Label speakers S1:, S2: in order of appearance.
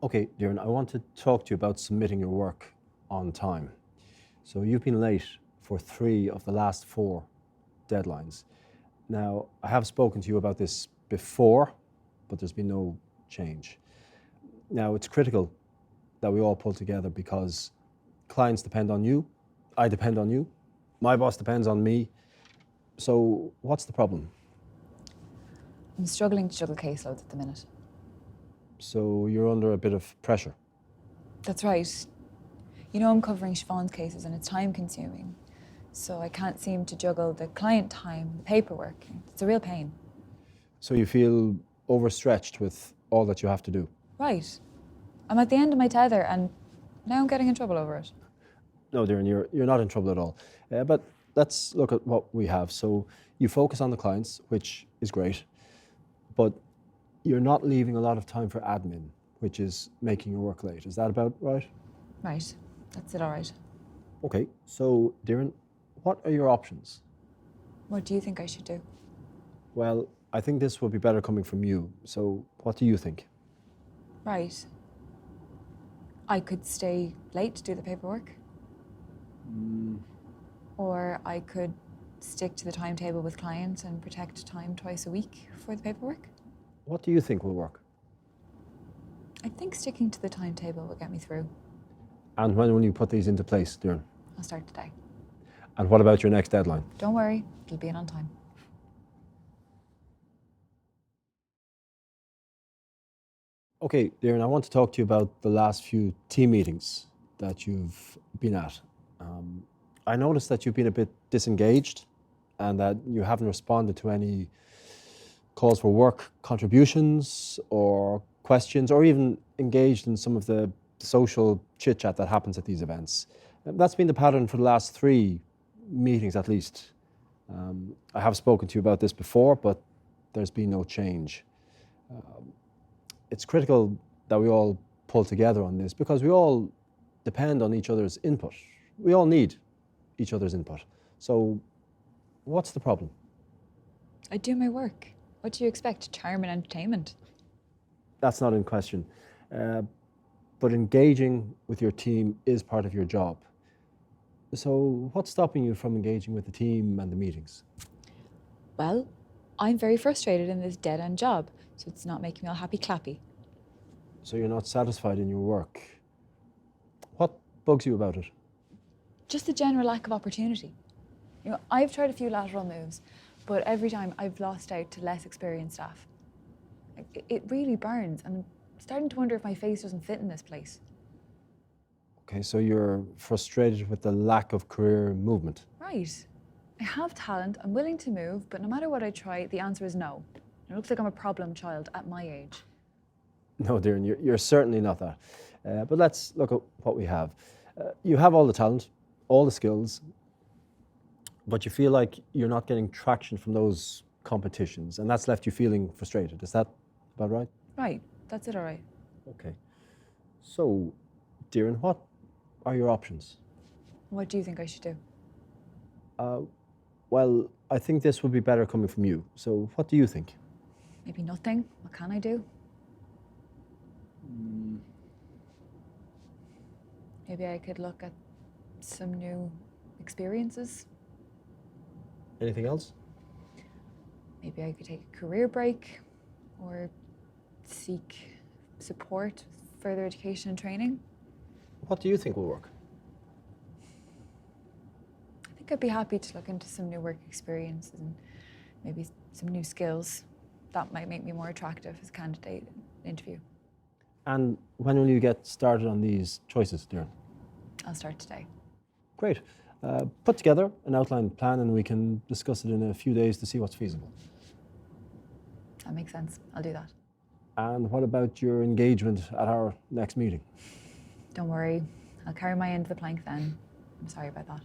S1: Okay, Darren, I want to talk to you about submitting your work on time. So you've been late for 3 of the last 4 deadlines. Now, I have spoken to you about this before, but there's been no change. Now, it's critical that we all pull together because clients depend on you, I depend on you, my boss depends on me. So what's the problem?
S2: I'm struggling to juggle caseloads at the minute.
S1: So you're under a bit of pressure.
S2: That's right. You know, I'm covering Siobhan's cases and it's time consuming. So I can't seem to juggle the client time, the paperwork. It's a real pain.
S1: So you feel overstretched with all that you have to do.
S2: Right. I'm at the end of my tether and now I'm getting in trouble over it.
S1: No, Darren, you're not in trouble at all. But let's look at what we have. So you focus on the clients, which is great, but you're not leaving a lot of time for admin, which is making your work late. Is that about right?
S2: Right. That's it, all right.
S1: Okay, so Darren, what are your options?
S2: What do you think I should do?
S1: Well, I think this would be better coming from you. So what do you think?
S2: Right. I could stay late to do the paperwork. Or I could stick to the timetable with clients and protect time twice a week for the paperwork.
S1: What do you think will work?
S2: I think sticking to the timetable will get me through.
S1: And when will you put these into place, Darren?
S2: I'll start today.
S1: And what about your next deadline?
S2: Don't worry, it'll be in on time.
S1: Okay, Darren, I want to talk to you about the last few team meetings that you've been at. I noticed that you've been a bit disengaged and that you haven't responded to any calls for work contributions or questions, or even engaged in some of the social chit-chat that happens at these events. That's been the pattern for the last 3 meetings at least. I have spoken to you about this before, but there's been no change. It's critical that we all pull together on this because we all depend on each other's input. We all need each other's input. So what's the problem?
S2: I do my work. What do you expect? Charm and entertainment?
S1: That's not in question. But engaging with your team is part of your job. So what's stopping you from engaging with the team and the meetings?
S2: Well, I'm very frustrated in this dead-end job, so it's not making me all happy clappy.
S1: So you're not satisfied in your work. What bugs you about it?
S2: Just the general lack of opportunity. You know, I've tried a few lateral moves, but every time I've lost out to less experienced staff. It really burns, and I'm starting to wonder if my face doesn't fit in this place.
S1: Okay, so you're frustrated with the lack of career movement.
S2: Right. I have talent, I'm willing to move, but no matter what I try, the answer is no. It looks like I'm a problem child at my age.
S1: No, Darren, you're certainly not that. But let's look at what we have. You have all the talent, all the skills, but you feel like you're not getting traction from those competitions, and that's left you feeling frustrated. Is that about right?
S2: Right, that's it, all right.
S1: Okay. So, Darren, what are your options?
S2: What do you think I should do?
S1: Well, I think this would be better coming from you. So what do you think?
S2: Maybe nothing. What can I do? Maybe I could look at some new experiences.
S1: Anything else?
S2: Maybe I could take a career break or seek support with further education and training.
S1: What do you think will work?
S2: I think I'd be happy to look into some new work experiences and maybe some new skills. That might make me more attractive as a candidate interview.
S1: And when will you get started on these choices, Darren?
S2: I'll start today.
S1: Great. Put together an outlined plan and we can discuss it in a few days to see what's feasible.
S2: That makes sense. I'll do that.
S1: And what about your engagement at our next meeting?
S2: Don't worry. I'll carry my end of the plank then. I'm sorry about that.